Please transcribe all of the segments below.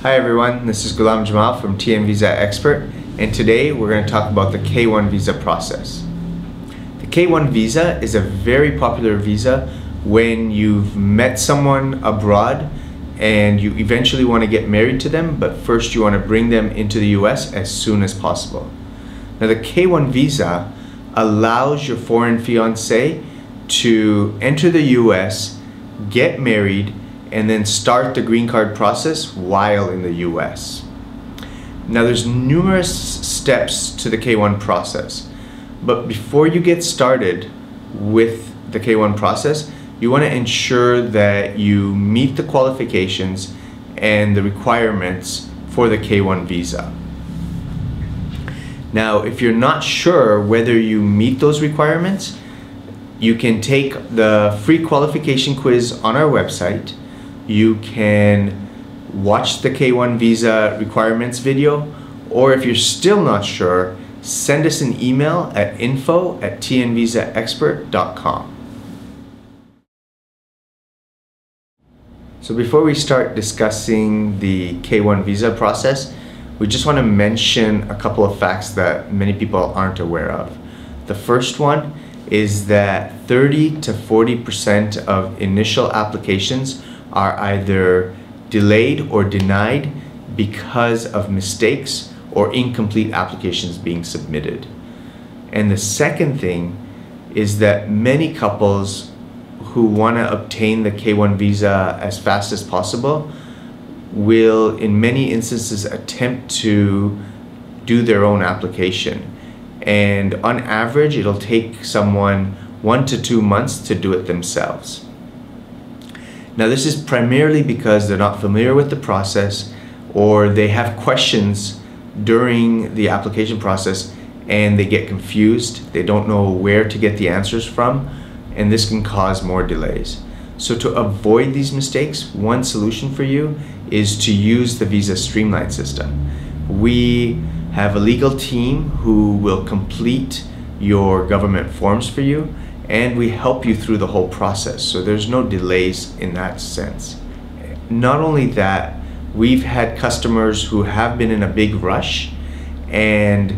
Hi everyone, this is Ghulam Jamal from TN Visa Expert, and today we're going to talk about the K-1 visa process. The K-1 visa is a very popular visa when you've met someone abroad and you eventually want to get married to them, but first you want to bring them into the US as soon as possible. Now the K-1 visa allows your foreign fiancé to enter the US, get married, and then start the green card process while in the US. Now there's numerous steps to the K-1 process, but before you get started with the K-1 process, you want to ensure that you meet the qualifications and the requirements for the K-1 visa. Now, if you're not sure whether you meet those requirements, you can take the free qualification quiz on our website. You can watch the K-1 visa requirements video, or if you're still not sure, send us an email at info@tnvisaexpert.com. So before we start discussing the K-1 visa process, we just want to mention a couple of facts that many people aren't aware of. The first one is that 30 to 40% of initial applications are either delayed or denied because of mistakes or incomplete applications being submitted. And the second thing is that many couples who want to obtain the K-1 visa as fast as possible will in many instances attempt to do their own application. And on average, it'll take someone 1 to 2 months to do it themselves. Now this is primarily because they're not familiar with the process, or they have questions during the application process and they get confused. They don't know where to get the answers from, and this can cause more delays. So to avoid these mistakes, one solution for you is to use the Visa Streamline system. We have a legal team who will complete your government forms for you, and we help you through the whole process, so there's no delays in that sense. Not only that, we've had customers who have been in a big rush, and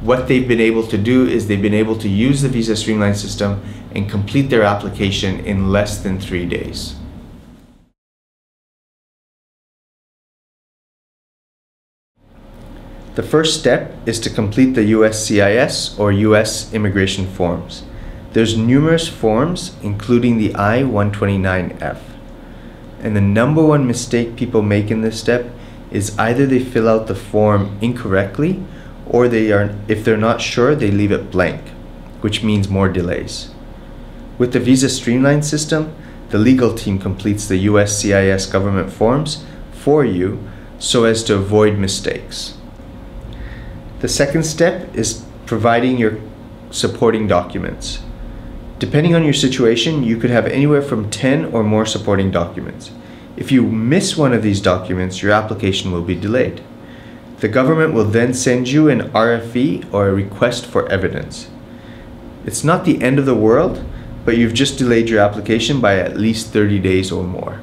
what they've been able to do is they've been able to use the Visa Streamline system and complete their application in less than 3 days. The first step is to complete the USCIS or US immigration forms. There's numerous forms, including the I-129F. And the number one mistake people make in this step is either they fill out the form incorrectly, or if they're not sure, they leave it blank, which means more delays. With the Visa Streamline system, the legal team completes the USCIS government forms for you so as to avoid mistakes. The second step is providing your supporting documents. Depending on your situation, you could have anywhere from 10 or more supporting documents. If you miss one of these documents, your application will be delayed. The government will then send you an RFE, or a request for evidence. It's not the end of the world, but you've just delayed your application by at least 30 days or more.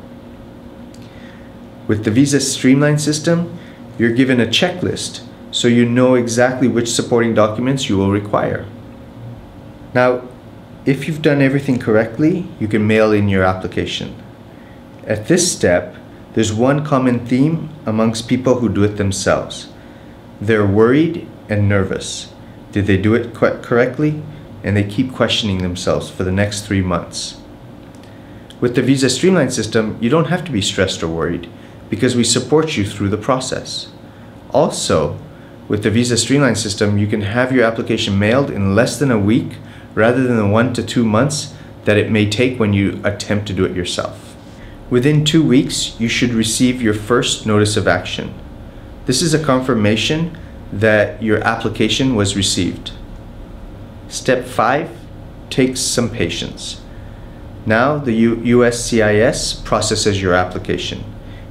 With the Visa Streamline system, you're given a checklist, so you know exactly which supporting documents you will require. Now, if you've done everything correctly, you can mail in your application. At this step, there's one common theme amongst people who do it themselves. They're worried and nervous. Did they do it correctly? And they keep questioning themselves for the next 3 months. With the Visa Streamline system, you don't have to be stressed or worried because we support you through the process. Also, with the Visa Streamline system, you can have your application mailed in less than a week rather than the 1 to 2 months that it may take when you attempt to do it yourself. Within 2 weeks, you should receive your first notice of action. This is a confirmation that your application was received. Step 5 takes some patience. Now the USCIS processes your application.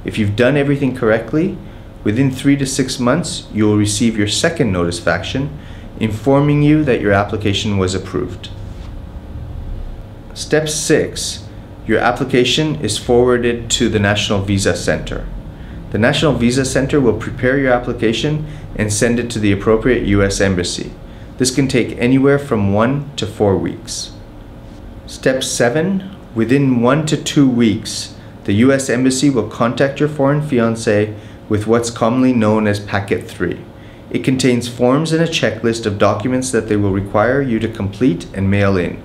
If you've done everything correctly, within 3 to 6 months, you will receive your second notice of action, informing you that your application was approved. Step 6, your application is forwarded to the National Visa Center. The National Visa Center will prepare your application and send it to the appropriate U.S. Embassy. This can take anywhere from 1 to 4 weeks. Step 7. Within 1 to 2 weeks, the U.S. Embassy will contact your foreign fiancé with what's commonly known as Packet 3. It contains forms and a checklist of documents that they will require you to complete and mail in.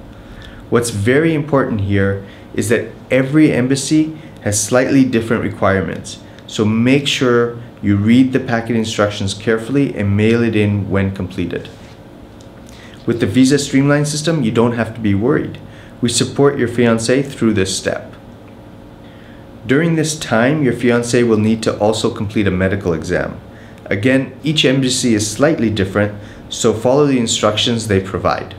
What's very important here is that every embassy has slightly different requirements, so make sure you read the packet instructions carefully and mail it in when completed. With the Visa Streamline system, you don't have to be worried. We support your fiancé through this step. During this time, your fiancé will need to also complete a medical exam. Again, each embassy is slightly different, so follow the instructions they provide.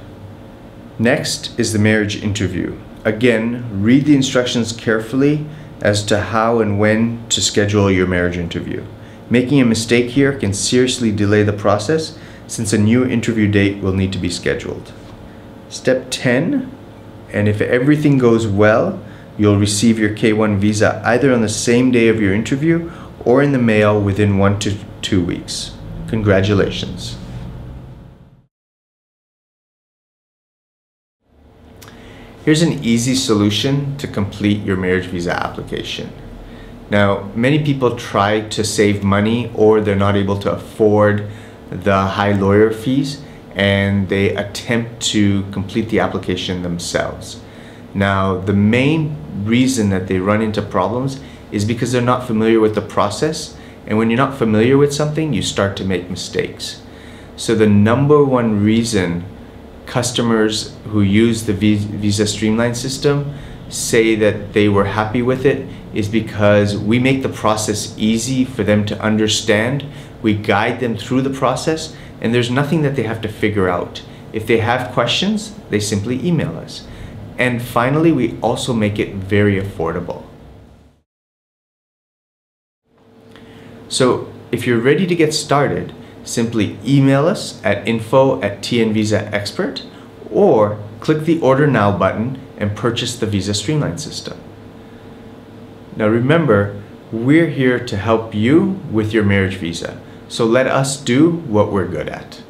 Next is the marriage interview. Again, read the instructions carefully as to how and when to schedule your marriage interview. Making a mistake here can seriously delay the process, since a new interview date will need to be scheduled. Step 10, and if everything goes well, you'll receive your K1 visa either on the same day of your interview or in the mail within 1 to 2 weeks. Congratulations. Here's an easy solution to complete your marriage visa application. Now, many people try to save money, or they're not able to afford the high lawyer fees, and they attempt to complete the application themselves. Now, the main reason that they run into problems is because they're not familiar with the process, and when you're not familiar with something, you start to make mistakes. So the number one reason customers who use the Visa Streamline system say that they were happy with it is because we make the process easy for them to understand. We guide them through the process, and there's nothing that they have to figure out. If they have questions, they simply email us. And finally, we also make it very affordable. So if you're ready to get started, simply email us at info@tnvisaexpert or click the Order Now button and purchase the Visa Streamline system. Now remember, we're here to help you with your marriage visa, so let us do what we're good at.